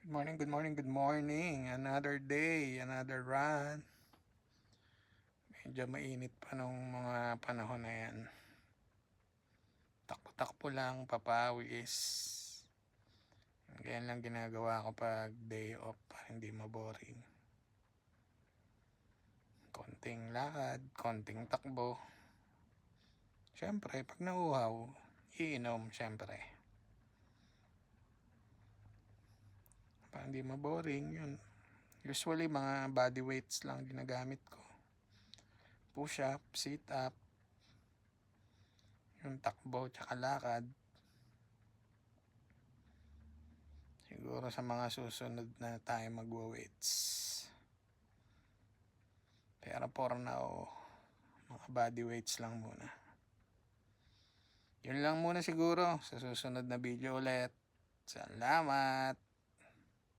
Good morning, good morning, good morning. Another day, another run. Medyo mainit pa nung mga panahon na yan. Takbo-takbo lang, papawis. Ganyan lang ginagawa ko pag day off para hindi maboring. Konting lakad, konting takbo. Siyempre, pag nauhaw, iinom siyempre. Para hindi maboring, yun. Usually, mga body weights lang ginagamit ko. Push up, sit up, yung takbo, tsaka lakad. Siguro sa mga susunod na tayo magwa-weights. Pero for now, mga body weights lang muna. Yun lang muna siguro. Sa susunod na video ulit. Salamat!